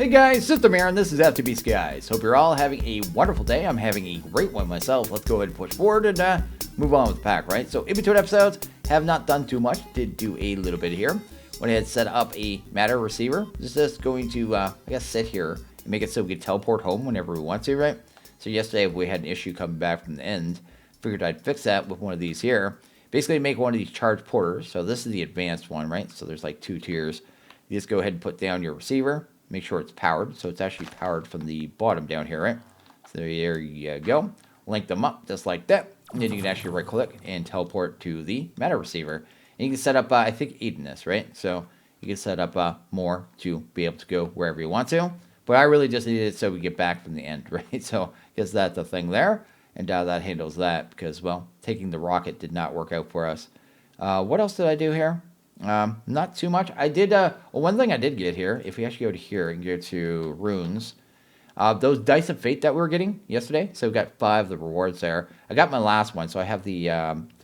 Hey guys, System here, and this is FTB Skies. Hope you're all having a wonderful day. I'm having a great one myself. Let's go ahead and push forward and move on with the pack, right? So EP20 episodes, have not done too much. Did do a little bit here. Went ahead and set up a matter receiver. This is just going to, I guess, sit here and make it so we can teleport home whenever we want to, right? So yesterday we had an issue coming back from the end. Figured I'd fix that with one of these here. Basically make one of these charge porters. So this is the advanced one, right? So there's like 2 tiers. You just go ahead and put down your receiver. Make sure it's powered. So it's actually powered from the bottom down here, right? So there you go. Link them up just like that. And then you can actually right click and teleport to the matter receiver. And you can set up, I think, 8 in this, right? So you can set up more to be able to go wherever you want to. But I really just needed it so we get back from the end, right? So is that the thing there? And that handles that because, well, taking the rocket did not work out for us. What else did I do here? Not too much. I did, well, one thing I did get here, if we actually go to here and go to runes, those dice of fate that we were getting yesterday, so we got 5 of the rewards there. I got my last one, so I have the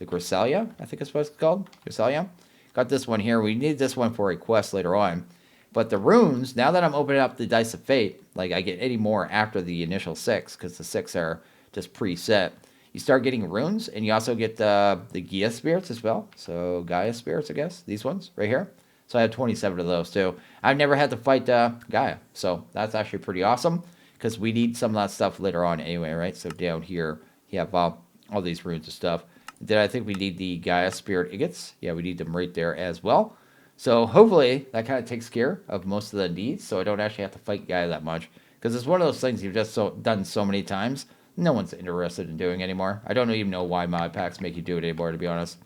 Grisalia, I think it's what it's called, Grisalia. Got this one here. We need this one for a quest later on. But the runes, now that I'm opening up the dice of fate, like I get any more after the initial 6, because the 6 are just preset. You start getting runes, and you also get the Gaia spirits as well. So Gaia spirits, I guess, these ones right here. So I have 27 of those too. I've never had to fight Gaia, so that's actually pretty awesome because we need some of that stuff later on anyway, right? So down here you have all these runes and stuff. Then I think we need the Gaia spirit ingots. Yeah, we need them right there as well. So hopefully that kind of takes care of most of the needs, so I don't actually have to fight Gaia that much because it's one of those things you've just done so many times. No one's interested in doing anymore. I don't even know why mod packs make you do it anymore, to be honest.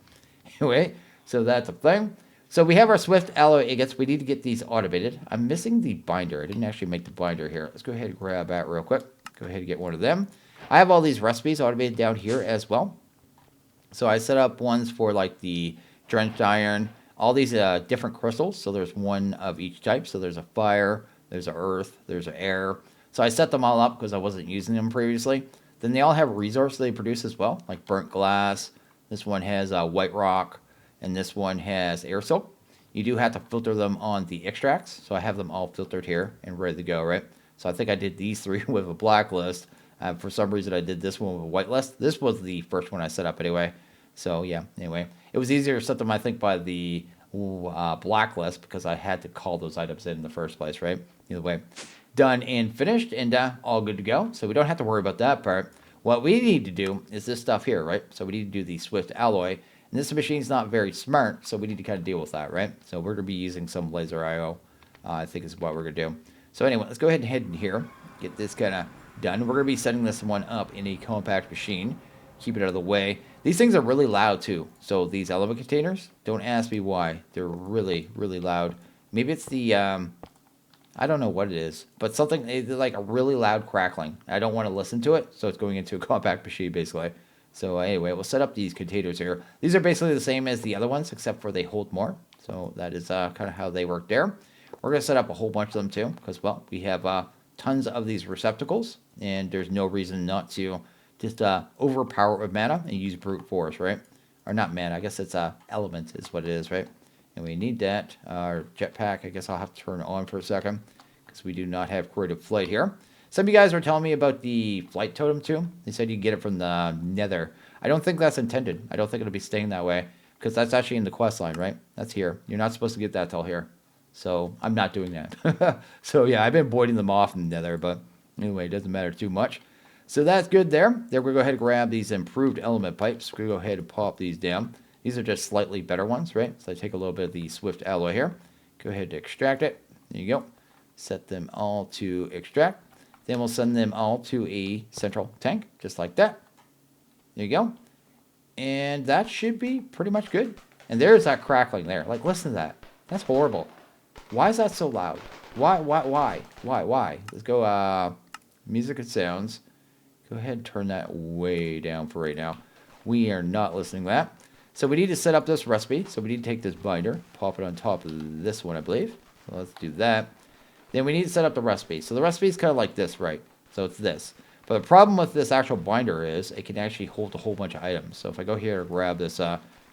Anyway, so that's a thing. So we have our Swift alloy ingots. We need to get these automated. I'm missing the binder. I didn't actually make the binder here. Let's go ahead and grab that real quick. Go ahead and get one of them. I have all these recipes automated down here as well. So I set up ones for like the drenched iron, all these different crystals. So there's one of each type. So there's a fire, there's an earth, there's an air. So I set them all up because I wasn't using them previously. Then they all have resources they produce as well, like burnt glass. This one has white rock, and this one has air silk. You do have to filter them on the extracts, so I have them all filtered here and ready to go, right? So I think I did these 3 with a blacklist. For some reason, I did this one with a whitelist. This was the first one I set up anyway. So yeah, anyway. It was easier to set them, I think, by the blacklist because I had to call those items in the first place, right? Either way. Done and finished and all good to go. So we don't have to worry about that part. What we need to do is this stuff here, right? So we need to do the Swift alloy. And this machine's not very smart, so we need to kind of deal with that, right? So we're going to be using some laser IO, I think is what we're going to do. So anyway, let's go ahead and head in here. Get this kind of done. We're going to be setting this one up in a compact machine. Keep it out of the way. These things are really loud too. So these element containers, don't ask me why. They're really, really loud. Maybe it's the... I don't know what it is, but something like a really loud crackling. I don't want to listen to it, so it's going into a compact machine, basically. So anyway, we'll set up these containers here. These are basically the same as the other ones, except for they hold more. So that is kind of how they work there. We're going to set up a whole bunch of them, too, because, well, we have tons of these receptacles, and there's no reason not to just overpower it with mana and use brute force, right? Or not mana, I guess it's element is what it is, right? And we need that. Our jetpack, I guess I'll have to turn on for a second because we do not have creative flight here. Some of you guys were telling me about the flight totem too. They said you can get it from the nether. I don't think that's intended. I don't think it'll be staying that way because that's actually in the quest line, right? That's here. You're not supposed to get that till here. So I'm not doing that. So yeah, I've been avoiding them off in the nether, but anyway, it doesn't matter too much. So that's good there. Then we're going to go ahead and grab these improved element pipes. We're going to go ahead and pop these down. These are just slightly better ones, right? So I take a little bit of the Swift alloy here. Go ahead and extract it. There you go. Set them all to extract. Then we'll send them all to a central tank, just like that. There you go. And that should be pretty much good. And there's that crackling there. Like, listen to that. That's horrible. Why is that so loud? Why? Let's go music and sounds. Go ahead and turn that way down for right now. We are not listening to that. So we need to set up this recipe. So we need to take this binder, pop it on top of this one, I believe. So let's do that. Then we need to set up the recipe. So the recipe is kind of like this, right? So it's this. But the problem with this actual binder is it can actually hold a whole bunch of items. So if I go here and grab this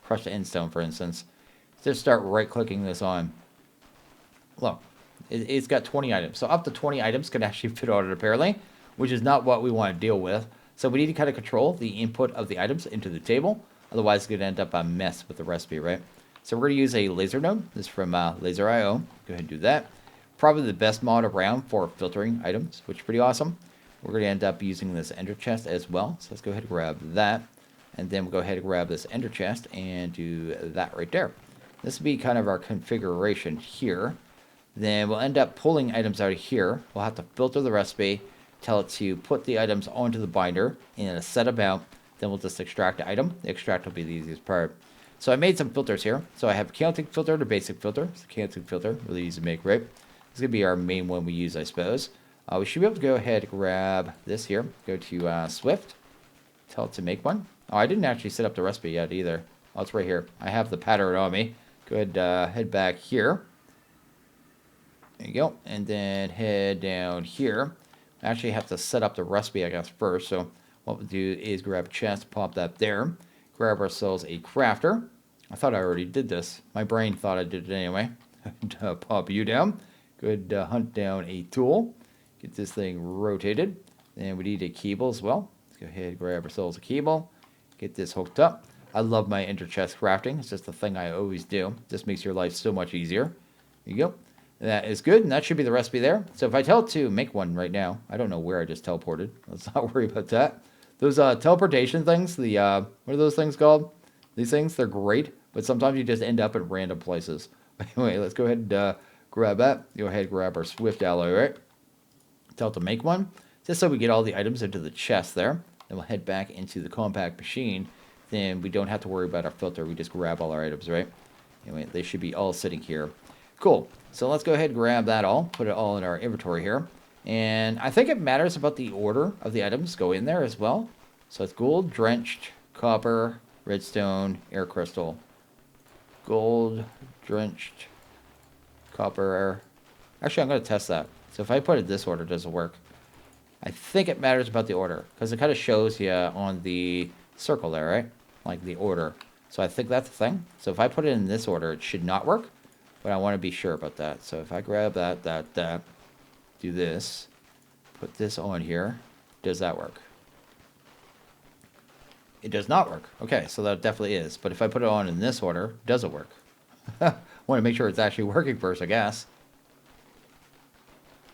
crushed endstone, for instance, just start right-clicking this on. Look, It's got 20 items. So up to 20 items can actually fit on it apparently, which is not what we want to deal with. So we need to kind of control the input of the items into the table. Otherwise, it's going to end up a mess with the recipe, right? So we're going to use a laser node. This is from Laser.io. Go ahead and do that. Probably the best mod around for filtering items, which is pretty awesome. We're going to end up using this ender chest as well. So let's go ahead and grab that. And then we'll go ahead and grab this ender chest and do that right there. This will be kind of our configuration here. Then we'll end up pulling items out of here. We'll have to filter the recipe, tell it to put the items onto the binder and set them out. Then we'll just extract the item. The extract will be the easiest part. So I made some filters here. So I have a counting filter, the basic filter. It's a counting filter, really easy to make, right? It's going to be our main one we use, I suppose. We should be able to go ahead and grab this here. Go to Swift. Tell it to make one. Oh, I didn't actually set up the recipe yet either. Oh, it's right here. I have the pattern on me. Go ahead, head back here. There you go. And then head down here. I actually have to set up the recipe, I guess, first. So what we'll do is grab a chest, pop that there. Grab ourselves a crafter. I thought I already did this. My brain thought I did it anyway. Pop you down. Go ahead, hunt down a tool. Get this thing rotated. And we need a cable as well. Let's go ahead and grab ourselves a cable. Get this hooked up. I love my ender chest crafting. It's just the thing I always do. This makes your life so much easier. There you go. That is good, and that should be the recipe there. So if I tell it to make one right now, I don't know where I just teleported. Let's not worry about that. Those teleportation things, what are those things called? These things, they're great, but sometimes you just end up at random places. Anyway, let's go ahead and grab that. Go ahead and grab our Swift alloy, right? Tell it to make one, just so we get all the items into the chest there. Then we'll head back into the compact machine. Then we don't have to worry about our filter. We just grab all our items, right? Anyway, they should be all sitting here. Cool. So let's go ahead and grab that all. Put it all in our inventory here. And I think it matters about the order of the items go in there as well. So it's gold, drenched, copper, redstone, air crystal. Gold, drenched, copper. Actually, I'm going to test that. So if I put it this order, does it work? I think it matters about the order, because it kind of shows you on the circle there, right? Like the order. So I think that's the thing. So if I put it in this order, it should not work. But I want to be sure about that. So if I grab that, do this, put this on here, does that work? It does not work. Okay, so that definitely is. But if I put it on in this order, does it work? I want to make sure it's actually working first, I guess.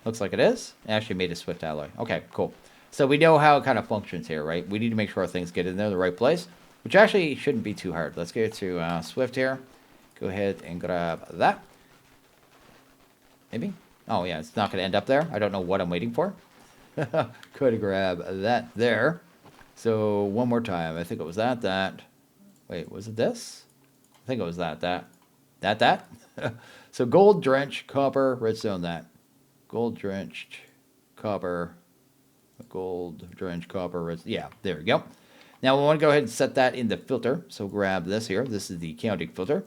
Looks like it is. It actually made a Swift alloy. Okay, cool. So we know how it kind of functions here, right? We need to make sure things get in there the right place, which actually shouldn't be too hard. Let's go to Swift here. Go ahead and grab that. Maybe? Oh, yeah, it's not going to end up there. I don't know what I'm waiting for. Go ahead and grab that there. So one more time. I think it was that. Wait, was it this? I think it was that. So gold, drenched, copper, redstone, that. Gold, drenched, copper, redstone. Yeah, there we go. Now we want to go ahead and set that in the filter. So grab this here. This is the counting filter.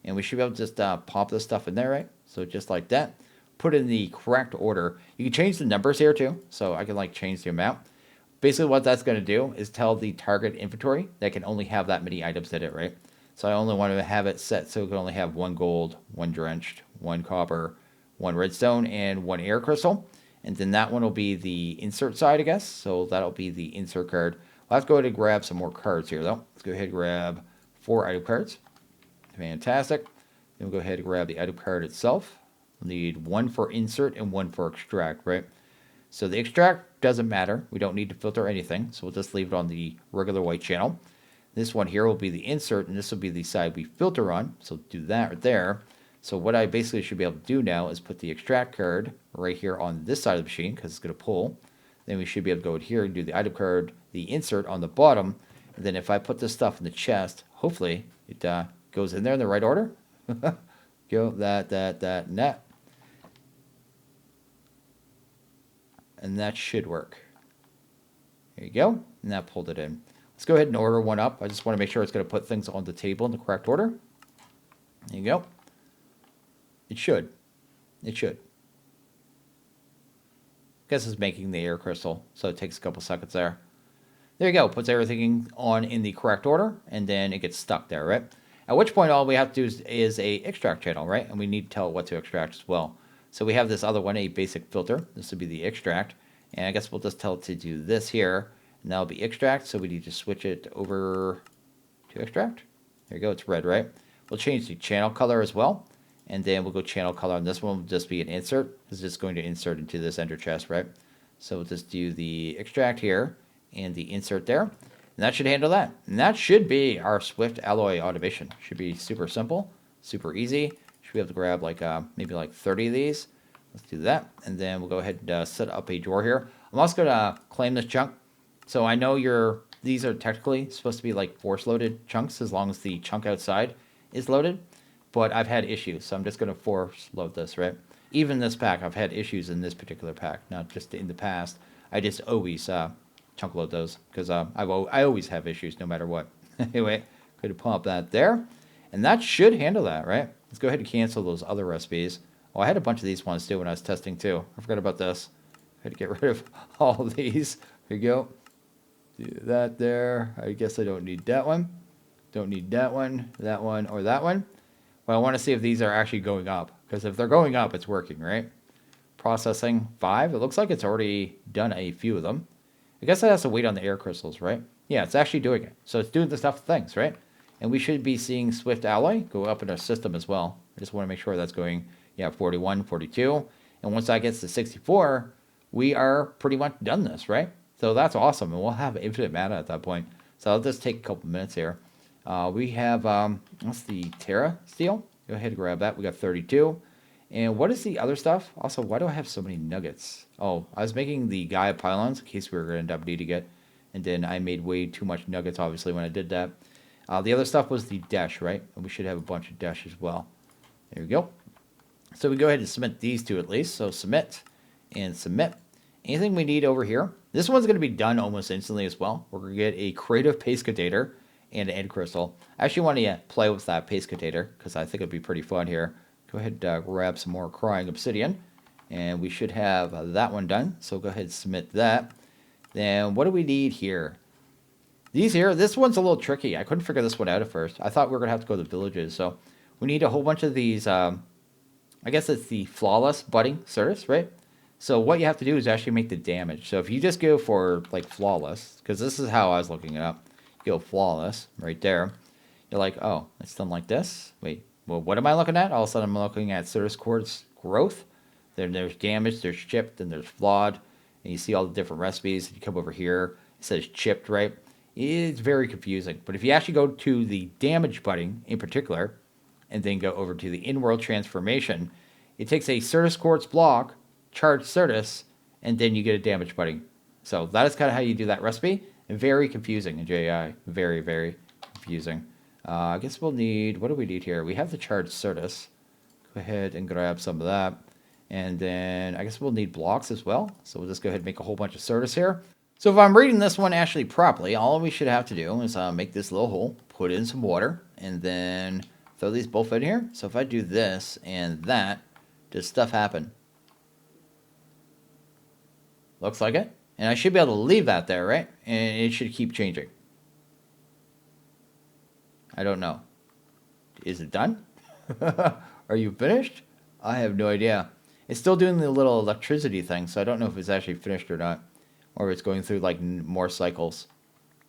And we should be able to just pop this stuff in there, right? So just like that. Put it in the correct order. You can change the numbers here too. So I can like change the amount. Basically what that's going to do is tell the target inventory that can only have that many items in it, right? So I only want to have it set so it can only have one gold, one drenched, one copper, one redstone, and one air crystal. And then that one will be the insert side, I guess. So that'll be the insert card. We'll have to go ahead and grab some more cards here though. Let's go ahead and grab 4 item cards. Fantastic. Then we'll go ahead and grab the item card itself. We'll need 1 for insert and 1 for extract, right? So the extract doesn't matter. We don't need to filter anything. So we'll just leave it on the regular white channel. This one here will be the insert, and this will be the side we filter on. So do that right there. So what I basically should be able to do now is put the extract card right here on this side of the machine, because it's going to pull. Then we should be able to go here and do the item card, the insert on the bottom. And then if I put this stuff in the chest, hopefully it goes in there in the right order. Go, that, and that. And that should work. There you go. And that pulled it in. Let's go ahead and order one up. I just want to make sure it's going to put things on the table in the correct order. There you go. It should. It should. Guess it's making the air crystal, so it takes a couple seconds there. There you go. Puts everything on in the correct order, and then it gets stuck there, right? At which point all we have to do is a extract channel, right? And we need to tell it what to extract as well. So we have this other one, a basic filter. This would be the extract. And I guess we'll just tell it to do this here. And that'll be extract. So we need to switch it over to extract. There you go. It's red, right? We'll change the channel color as well. And then we'll go channel color on this one. Will just be an insert. It's just going to insert into this ender chest, right? So we'll just do the extract here and the insert there. And that should handle that. And that should be our Swift alloy automation. Should be super simple, super easy. Should be able to grab like maybe like 30 of these. Let's do that. And then we'll go ahead and set up a drawer here. I'm also going to claim this chunk. So I know these are technically supposed to be like force loaded chunks as long as the chunk outside is loaded. But I've had issues, so I'm just going to force load this, right? Even this pack, I've had issues in this particular pack, not just in the past. I just always chunk load those because I always have issues no matter what. Anyway, going to pump that there. And that should handle that, right? Let's go ahead and cancel those other recipes. Oh, I had a bunch of these ones too when I was testing too. I forgot about this. I had to get rid of all of these. There you go. Do that there. I guess I don't need that one. Don't need that one, or that one. But I want to see if these are actually going up. Because if they're going up, it's working, right? Processing 5. It looks like it's already done a few of them. I guess it has to wait on the air crystals, right? Yeah, it's actually doing it. So it's doing the stuff things, right? And we should be seeing Swift Alloy go up in our system as well. I just want to make sure that's going, yeah, 41, 42. And once that gets to 64, we are pretty much done this, right? So that's awesome. And we'll have infinite mana at that point. So I'll just take a couple minutes here. We have, what's the Terra steel? Go ahead and grab that. We got 32. And what is the other stuff? Also, why do I have so many nuggets? Oh, I was making the Gaia pylons in case we were going to end up needing it. And then I made way too much nuggets, obviously, when I did that. The other stuff was the dash, right? And we should have a bunch of dash as well. There we go. So we go ahead and submit these two at least. So submit and submit. Anything we need over here. This one's going to be done almost instantly as well. We're going to get a creative pacecotator and an end crystal. I actually want to play with that pacecotator because I think it'd be pretty fun here. Go ahead and grab some more crying obsidian. And we should have that one done. So go ahead and submit that. Then what do we need here? These here, this one's a little tricky. I couldn't figure this one out at first. I thought we were going to have to go to the villages. So we need a whole bunch of these, I guess it's the flawless budding certus, right? So what you have to do is actually make the damage. So if you just go for like flawless, because this is how I was looking it up. You go flawless right there. You're like, oh, it's done like this. Wait, well, what am I looking at? All of a sudden I'm looking at certus quartz growth. Then there's damage, there's chipped, and there's flawed. And you see all the different recipes. You come over here, it says chipped, right? It's very confusing. But if you actually go to the damage budding in particular, and then go over to the in-world transformation, it takes a certus quartz block, charged certus, and then you get a damage budding. So that is kind of how you do that recipe. And very confusing in JI. Very, very confusing. I guess we'll need, what do we need here? We have the charged certus. Go ahead and grab some of that. And then I guess we'll need blocks as well. So we'll just go ahead and make a whole bunch of certus here. So if I'm reading this one actually properly, all we should have to do is make this little hole, put in some water, and then throw these both in here. So if I do this and that, does stuff happen? Looks like it. And I should be able to leave that there, right? And it should keep changing. I don't know. Is it done? Are you finished? I have no idea. It's still doing the little electricity thing, so I don't know if it's actually finished or not. Or if it's going through like more cycles.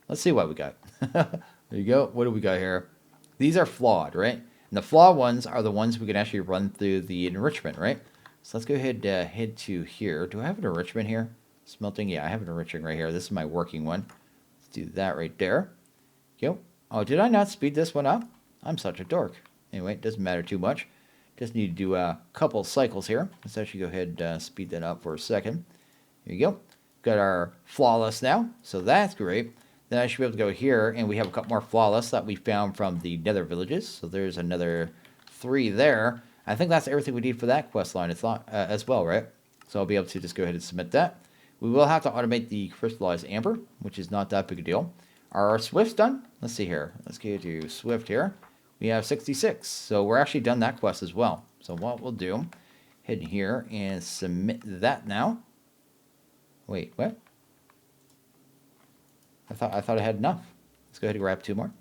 Let's see what we got. There you go. What do we got here? These are flawed, right? And the flawed ones are the ones we can actually run through the enrichment, right? So let's go ahead and head to here. Do I have an enrichment here? Smelting? Yeah, I have an enriching right here. This is my working one. Let's do that right there. Go. Oh, did I not speed this one up? I'm such a dork. Anyway, it doesn't matter too much. Just need to do a couple cycles here. Let's actually go ahead and speed that up for a second. Here you go. Got our flawless now, so that's great. Then I should be able to go here, and we have a couple more flawless that we found from the nether villages. So there's another 3 there. I think that's everything we need for that quest line as well, right? So I'll be able to just go ahead and submit that. We will have to automate the crystallized amber, which is not that big a deal. Are our Swifts done? Let's see here. Let's go to Swift here. We have 66. So we're actually done that quest as well. So what we'll do, head in here and submit that now. Wait, what? I thought I had enough. Let's go ahead and grab 2 more.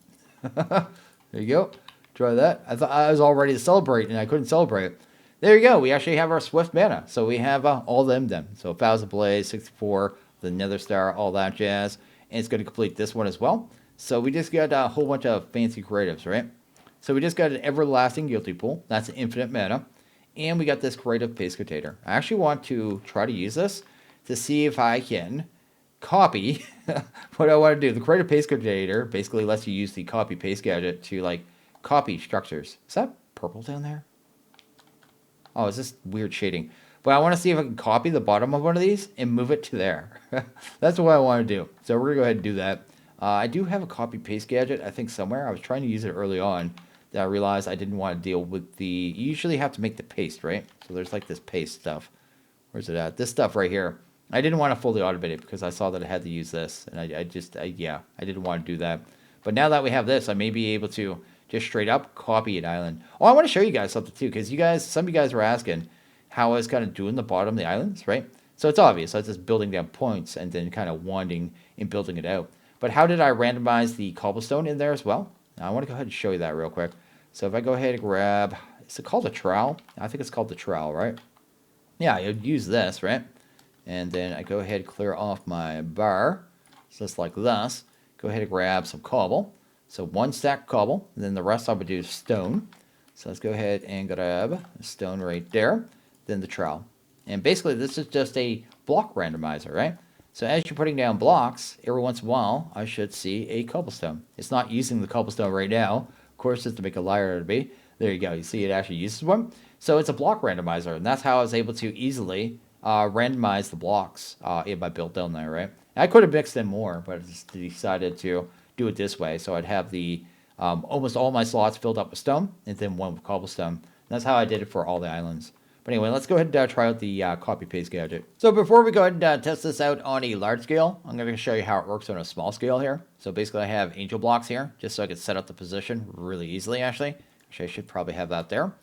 There you go. Try that. I thought I was all ready to celebrate, and I couldn't celebrate. there you go. We actually have our Swift mana. So we have all them. So 1,000 Blaze, 64, the Nether Star, all that jazz. And it's going to complete this one as well. So we just got a whole bunch of fancy creatives, right? So we just got an Everlasting Guilty Pool. That's infinite mana. And we got this creative paste container. I actually want to try to use this to see if I can copy what I want to do. The creative paste container basically lets you use the copy paste gadget to like copy structures. Is that purple down there? Oh, it's just weird shading. But I want to see if I can copy the bottom of one of these and move it to there. That's what I want to do. So we're going to go ahead and do that. I do have a copy paste gadget, I think somewhere. I was trying to use it early on. That I realized I didn't want to deal with the... You usually have to make the paste, right? So there's like this paste stuff. Where's it at? This stuff right here. I didn't want to fully automate it because I saw that I had to use this. And I didn't want to do that. But now that we have this, I may be able to just straight up copy an island. Oh, I want to show you guys something too, because some of you guys were asking how I was kind of doing the bottom of the islands, right? So it's obvious. I was just building down points and then kind of wanding and building it out. But how did I randomize the cobblestone in there as well? Now, I want to go ahead and show you that real quick. So if I go ahead and grab, is it called a trowel? I think it's called the trowel, right? Yeah, I'd use this, right? And then I go ahead and clear off my bar, just like this. Go ahead and grab some cobble. So 1 stack cobble, and then the rest I would do stone. So let's go ahead and grab a stone right there, then the trowel. And basically this is just a block randomizer, right? So as you're putting down blocks, every once in a while, I should see a cobblestone. It's not using the cobblestone right now. Of course, just to make a liar out of me. There you go. You see it actually uses one. So it's a block randomizer, and that's how I was able to easily randomize the blocks in my build down there, right? And I could have mixed in more, but I just decided to do it this way. So I'd have the almost all my slots filled up with stone, and then one with cobblestone. And that's how I did it for all the islands. But anyway, let's go ahead and try out the copy-paste gadget. So before we go ahead and test this out on a large scale, I'm going to show you how it works on a small scale here. So basically I have angel blocks here, just so I can set up the position really easily, actually. Actually, I should probably have that there.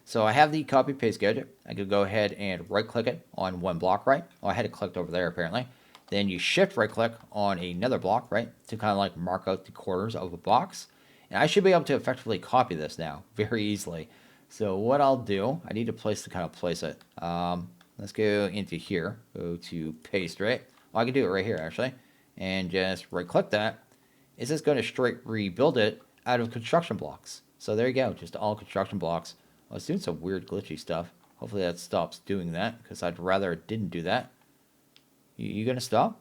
So I have the copy-paste gadget. I could go ahead and right-click it on one block, right? Oh, I had it clicked over there, apparently. Then you shift right-click on another block, right? To kind of like mark out the corners of a box. And I should be able to effectively copy this now very easily. So what I'll do, I need a place to kind of place it. Let's go into here, go to paste, right? Well, I can do it right here, actually. And just right-click that. It's just going to straight rebuild it out of construction blocks. So there you go, just all construction blocks. I was doing some weird glitchy stuff. Hopefully that stops doing that, because I'd rather it didn't do that. You going to stop?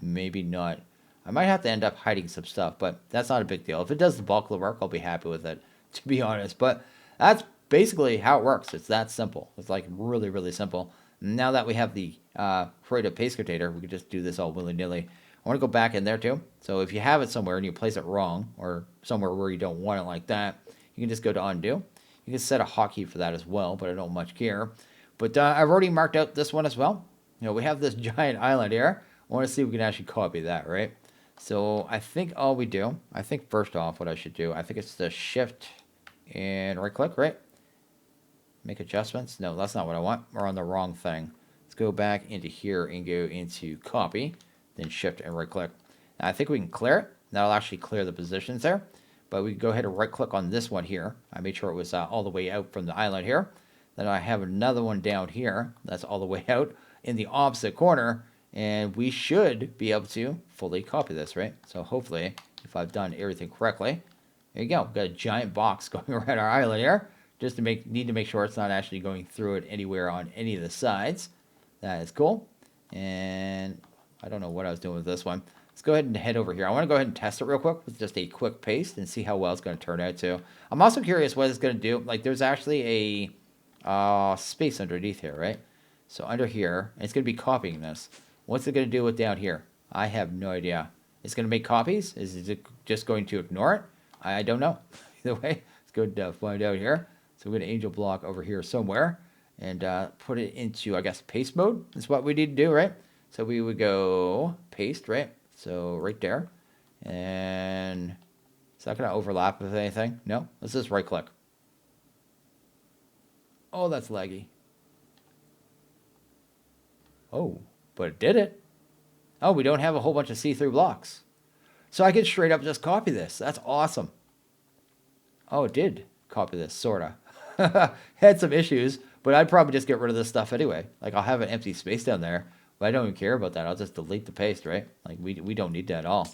Maybe not. I might have to end up hiding some stuff, but that's not a big deal. If it does the bulk of the work, I'll be happy with it, to be honest. But that's basically how it works. It's that simple. It's like really, really simple. Now that we have the creative paste container, we can just do this all willy-nilly. I want to go back in there too. So if you have it somewhere and you place it wrong, or somewhere where you don't want it like that, you can just go to undo. You can set a hotkey for that as well, but I don't much care. But I've already marked out this one as well. You know, we have this giant island here. I want to see if we can actually copy that, right? So I think all we do, I think first off what I should do, I think it's the shift and right click, right? Make adjustments. No, that's not what I want. We're on the wrong thing. Let's go back into here and go into copy, then shift and right click. Now I think we can clear it. That'll actually clear the positions there. But we can go ahead and right click on this one here. I made sure it was all the way out from the island here. Then I have another one down here. That's all the way out in the opposite corner. And we should be able to fully copy this, right? So hopefully, if I've done everything correctly, there you go. We've got a giant box going around our island here. Just to need to make sure it's not actually going through it anywhere on any of the sides. That is cool. And I don't know what I was doing with this one. Let's go ahead and head over here. I want to go ahead and test it real quick with just a quick paste and see how well it's going to turn out too. I'm also curious what it's going to do. Like there's actually a space underneath here, right? So under here, and it's going to be copying this. What's it going to do with down here? I have no idea. It's going to make copies? Is it just going to ignore it? I don't know. Either way, let's go to find out here. So we're going to angel block over here somewhere and put it into, I guess, paste mode. That's what we need to do, right? So we would go paste, right? So right there. And is that going to overlap with anything? No? Let's just right click. Oh, that's laggy. Oh, but it did it. Oh, we don't have a whole bunch of see-through blocks. So I can straight up just copy this. That's awesome. Oh, it did copy this, sorta. Had some issues, but I'd probably just get rid of this stuff anyway. Like, I'll have an empty space down there, but I don't even care about that. I'll just delete the paste, right? Like, we don't need that at all.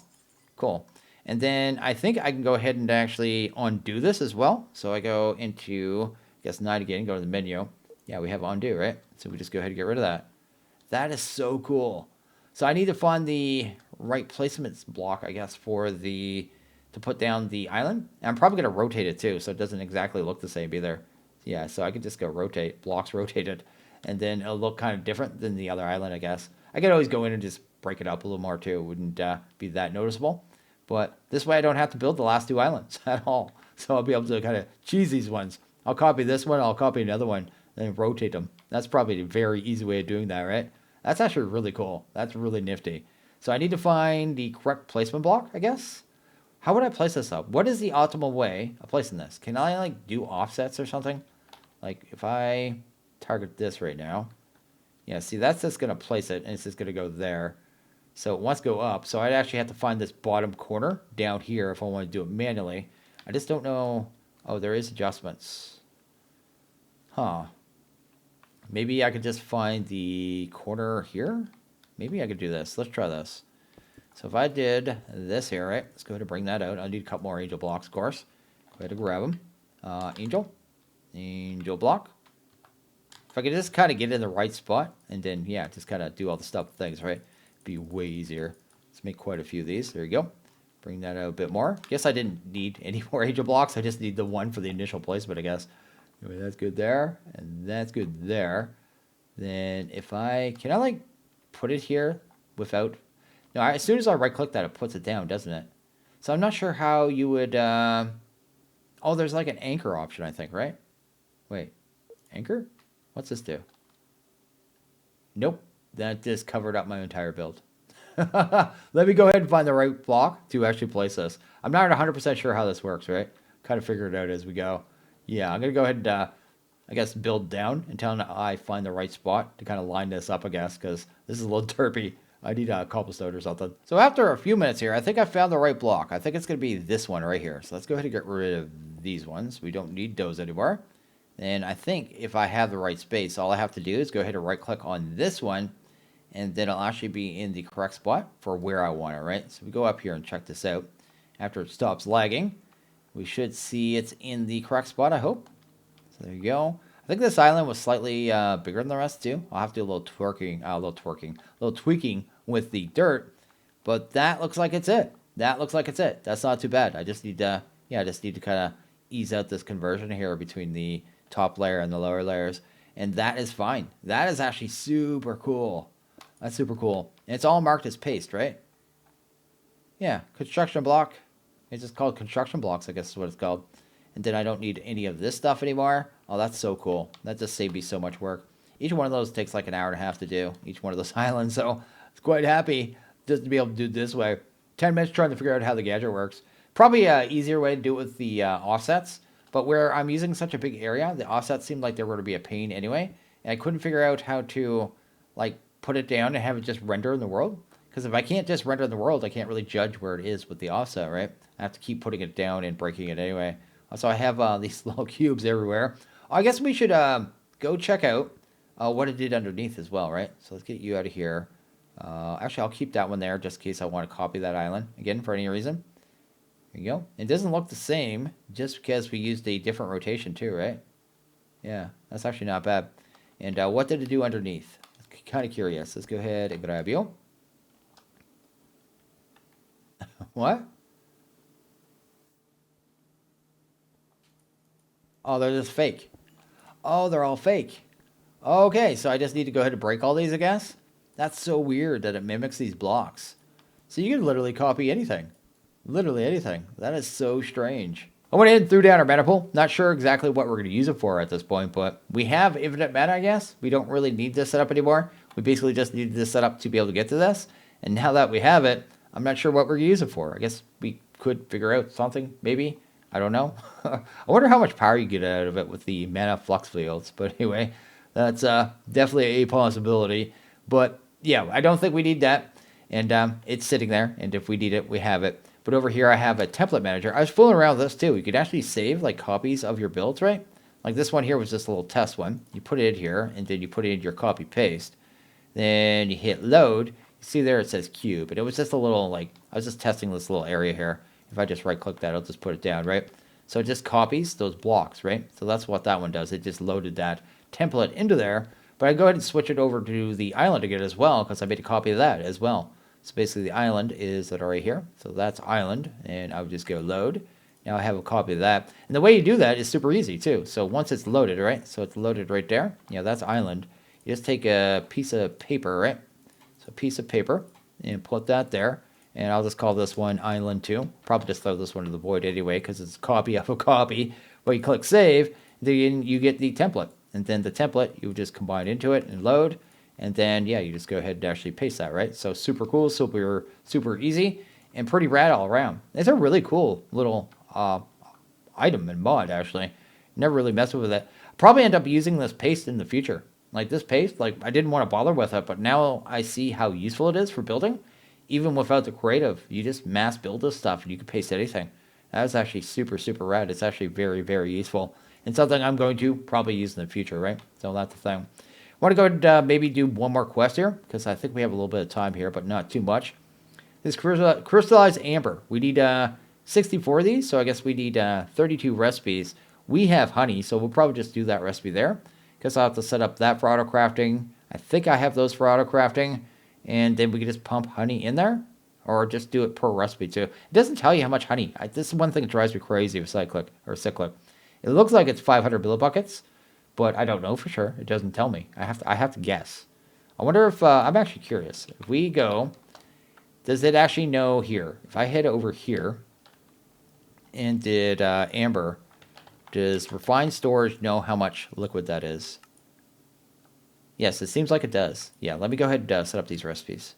Cool. And then I think I can go ahead and actually undo this as well. So I go into, I guess, 9 again, go to the menu. Yeah, we have undo, right? So we just go ahead and get rid of that. That is so cool. So I need to find the right placements block, I guess, for the, to put down the island. And I'm probably going to rotate it too, so it doesn't exactly look the same either. Yeah, so I can just go rotate, blocks rotated, and then it'll look kind of different than the other island, I guess. I could always go in and just break it up a little more too. It wouldn't be that noticeable. But this way I don't have to build the last 2 islands at all. So I'll be able to kind of cheese these ones. I'll copy this one, I'll copy another one, and rotate them. That's probably a very easy way of doing that, right? That's actually really cool. That's really nifty. So I need to find the correct placement block, I guess. How would I place this up? What is the optimal way of placing this? Can I like do offsets or something? Like if I target this right now. Yeah, see, that's just going to place it, and it's just going to go there. So it wants to go up. So I'd actually have to find this bottom corner down here if I want to do it manually. I just don't know. Oh, there is adjustments. Huh. Maybe I could just find the corner here. Maybe I could do this. Let's try this. So if I did this here, right? Let's go ahead and bring that out. I need a couple more angel blocks, of course. Go ahead and grab them. Angel block. If I could just kind of get in the right spot, and then, yeah, just kind of do all the stuff things, right? Be way easier. Let's make quite a few of these. There you go. Bring that out a bit more. Guess I didn't need any more angel blocks. I just need the one for the initial placement, I guess. Anyway, that's good there, and that's good there. Then if I, can I like put it here without, no, as soon as I right click that, it puts it down, doesn't it? So I'm not sure how you would, oh, there's like an anchor option, I think, right? Wait, anchor? What's this do? Nope, that just covered up my entire build. Let me go ahead and find the right block to actually place this. I'm not 100% sure how this works, right? Kind of figure it out as we go. Yeah, I'm going to go ahead and, I guess, build down until I find the right spot to kind of line this up, I guess, because this is a little derpy. I need a cobblestone or something. So after a few minutes here, I think I found the right block. I think it's going to be this one right here. So let's go ahead and get rid of these ones. We don't need those anymore. And I think if I have the right space, all I have to do is go ahead and right click on this one, and then it'll actually be in the correct spot for where I want it, right? So we go up here and check this out. After it stops lagging, we should see it's in the correct spot, I hope. So there you go. I think this island was slightly bigger than the rest too. I'll have to do a little tweaking with the dirt, but that looks like it's it. That looks like it's it. That's not too bad. I just need to, yeah, I just need to kind of ease out this conversion here between the top layer and the lower layers, and that is fine. That is actually super cool. That's super cool. And it's all marked as paste, right? Yeah, construction block. It's just called construction blocks, I guess is what it's called. And then I don't need any of this stuff anymore. Oh, that's so cool. That just saved me so much work. Each one of those takes like an hour and a half to do, each one of those islands. So I was quite happy just to be able to do it this way. 10 minutes trying to figure out how the gadget works. Probably an easier way to do it with the offsets. But where I'm using such a big area, the offsets seemed like they were going to be a pain anyway. And I couldn't figure out how to like put it down and have it just render in the world. Because if I can't just render in the world, I can't really judge where it is with the offset, right? I have to keep putting it down and breaking it anyway. So I have these little cubes everywhere. I guess we should go check out what it did underneath as well, right? So let's get you out of here. Actually, I'll keep that one there just in case I want to copy that island again for any reason. There you go. It doesn't look the same just because we used a different rotation too, right? Yeah, that's actually not bad. And what did it do underneath? Kind of curious. Let's go ahead and grab you. What? Oh, they're just fake. Oh, they're all fake. Okay, so I just need to go ahead and break all these, I guess? That's so weird that it mimics these blocks. So you can literally copy anything. Literally anything. That is so strange. I went ahead and threw down our mana pool. Not sure exactly what we're going to use it for at this point, but we have infinite mana, I guess. We don't really need this setup anymore. We basically just needed this setup to be able to get to this. And now that we have it, I'm not sure what we're going to use it for. I guess we could figure out something, maybe. I don't know. I wonder how much power you get out of it with the mana flux fields. But anyway, that's definitely a possibility. But yeah, I don't think we need that. And it's sitting there. And if we need it, we have it. But over here, I have a template manager. I was fooling around with this too. You could actually save like copies of your builds, right? Like this one here was just a little test one. You put it in here, and then you put it in your copy paste. Then you hit load. You see there it says cube, and it was just a little, like, I was just testing this little area here. If I just right click that, I'll just put it down, right? So it just copies those blocks, right? So that's what that one does. It just loaded that template into there. But I go ahead and switch it over to the island again as well, because I made a copy of that as well. So basically the island is that right here. So that's island, and I would just go load. Now I have a copy of that. And the way you do that is super easy too. So once it's loaded, right? So it's loaded right there. Yeah, that's island. You just take a piece of paper, right? So a piece of paper, and put that there. And I'll just call this one island 2. Probably just throw this one to the void anyway, because it's a copy of a copy. But you click save, then you get the template. And then the template, you just combine into it and load. And then, yeah, you just go ahead and actually paste that, right? So super cool, super easy, and pretty rad all around. It's a really cool little item and mod, actually. Never really messed with it. Probably end up using this paste in the future. Like this paste, like I didn't want to bother with it, but now I see how useful it is for building. Even without the creative, you just mass build this stuff and you can paste anything. That is actually super rad. It's actually very useful. And something I'm going to probably use in the future, right? So that's the thing. I want to go and maybe do one more quest here, because I think we have a little bit of time here, but not too much. This crystallized amber. We need 64 of these, so I guess we need 32 recipes. We have honey, so we'll probably just do that recipe there. Because I'll have to set up that for auto crafting. I think I have those for auto crafting. And then we can just pump honey in there. Or just do it per recipe too. It doesn't tell you how much honey. This is one thing that drives me crazy with cyclic. It looks like it's 500 millibuckets. But I don't know for sure. It doesn't tell me. I have to guess. I wonder if, I'm actually curious. If we go, does it actually know here? If I head over here and did amber, does refined storage know how much liquid that is? Yes, it seems like it does. Yeah, let me go ahead and set up these recipes.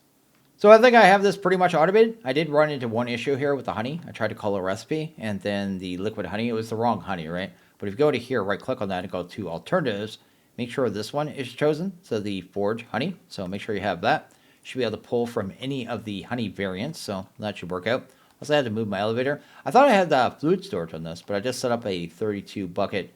So I think I have this pretty much automated. I did run into one issue here with the honey. I tried to call a recipe, and then the liquid honey, it was the wrong honey, right? But if you go to here, right click on that and go to alternatives, make sure this one is chosen. So the forge honey. So make sure you have that. Should be able to pull from any of the honey variants. So that should work out. Also, I had to move my elevator. I thought I had fluid storage on this, but I just set up a 32 bucket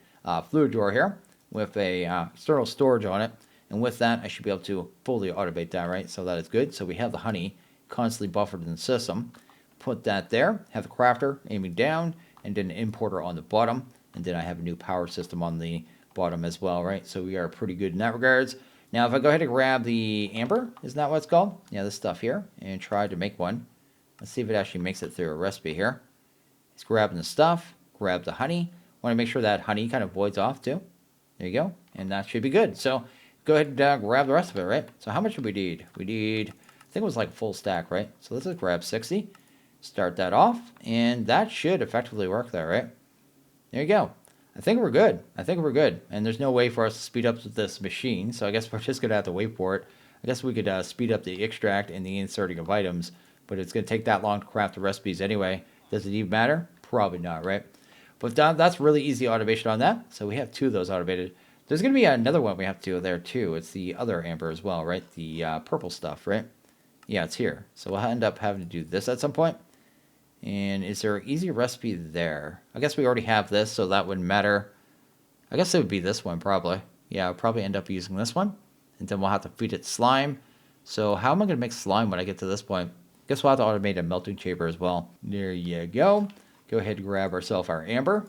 fluid drawer here with a external storage on it. And with that, I should be able to fully automate that, right? So that is good. So we have the honey constantly buffered in the system. Put that there. Have the crafter aiming down, and then an importer on the bottom. And then I have a new power system on the bottom as well, right? So we are pretty good in that regards. Now, if I go ahead and grab the amber, isn't that what it's called? Yeah, this stuff here, and try to make one. Let's see if it actually makes it through a recipe here. It's grabbing the stuff, grab the honey. Want to make sure that honey kind of voids off too. There you go. And that should be good. So go ahead and grab the rest of it, right? So how much do we need? We need, I think it was like full stack, right? So let's just grab 60. Start that off. And that should effectively work there, right? There you go. I think we're good. And there's no way for us to speed up this machine. So I guess we're just going to have to wait for it. I guess we could speed up the extract and the inserting of items. But it's going to take that long to craft the recipes anyway. Does it even matter? Probably not, right? But that's really easy automation on that. So we have 2 of those automated. There's going to be another one we have to do there too. It's the other amber as well, right? The purple stuff, right? Yeah, it's here. So we'll end up having to do this at some point. And is there an easy recipe there? I guess we already have this, so that wouldn't matter. I guess it would be this one probably. Yeah, I'll probably end up using this one. And then we'll have to feed it slime. So how am I going to make slime when I get to this point? Guess we'll have to automate a melting chamber as well. There you go. Go ahead and grab ourselves our amber.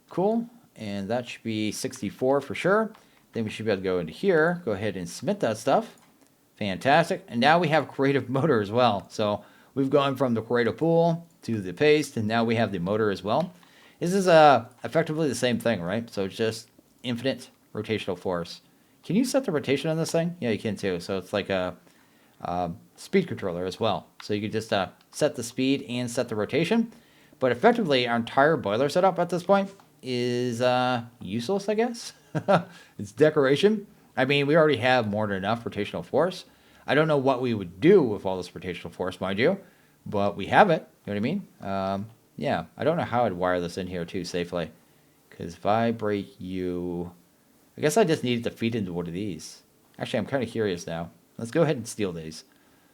Cool. And that should be 64 for sure. Then we should be able to go into here. Go ahead and submit that stuff. Fantastic. And now we have creative motor as well. So we've gone from the creative pool to the paste. And now we have the motor as well. This is effectively the same thing, right? So it's just infinite rotational force. Can you set the rotation on this thing? Yeah, you can too. So it's like a speed controller as well. So you can just set the speed and set the rotation. But effectively, our entire boiler setup at this point is useless, I guess. It's decoration. I mean, we already have more than enough rotational force. I don't know what we would do with all this rotational force, mind you, but we have it. You know what I mean? Yeah, I don't know how I'd wire this in here too safely. Because if I break you, I guess I just needed to feed into one of these. Actually, I'm kind of curious now. Let's go ahead and steal these.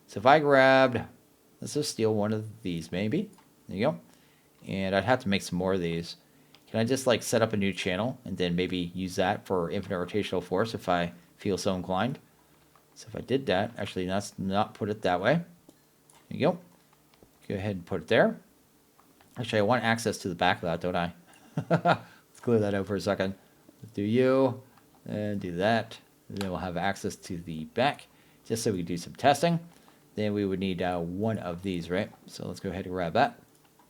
So if I grabbed, let's just steal one of these maybe. There you go. And I'd have to make some more of these. Can I just like set up a new channel and then maybe use that for infinite rotational force if I feel so inclined? So if I did that, actually let's not put it that way. There you go. Go ahead and put it there. Actually, I want access to the back of that, don't I? Let's clear that out for a second. Let's do you and do that. And then we'll have access to the back just so we can do some testing. Then we would need one of these, right? So let's go ahead and grab that.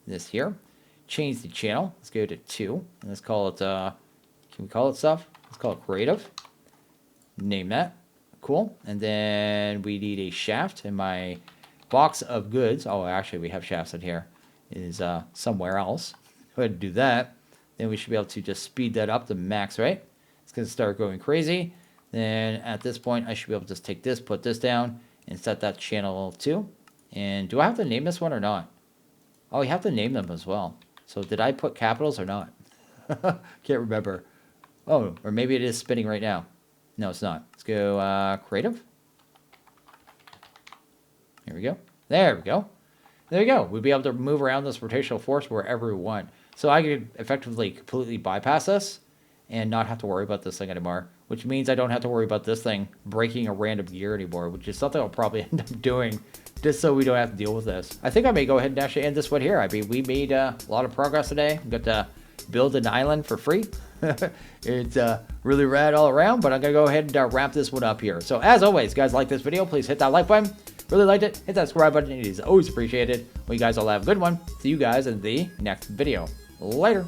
This here. Change the channel. Let's go to 2. And let's call it, can we call it stuff? Let's call it creative. Name that. Cool. And then we need a shaft. And my box of goods, oh, actually we have shafts in here, is somewhere else. Go ahead and do that. Then we should be able to just speed that up to max, right? It's going to start going crazy. Then at this point, I should be able to just take this, put this down, and set that channel 2. And do I have to name this one or not? Oh, you have to name them as well. So did I put capitals or not? Can't remember. Oh, or maybe it is spinning right now. No, it's not. Let's go creative. Here we go. There we go. There you go. We'd be able to move around this rotational force wherever we want. So I could effectively completely bypass this and not have to worry about this thing anymore, which means I don't have to worry about this thing breaking a random gear anymore, which is something I'll probably end up doing just so we don't have to deal with this. I think I may go ahead and actually end this one here. I mean, we made a lot of progress today. We got to build an island for free. It's really rad all around, but I'm going to go ahead and wrap this one up here. So as always, guys, like this video, please hit that like button. Really liked it, hit that subscribe button. It is always appreciated. Well, you guys all have a good one. See you guys in the next video. Later.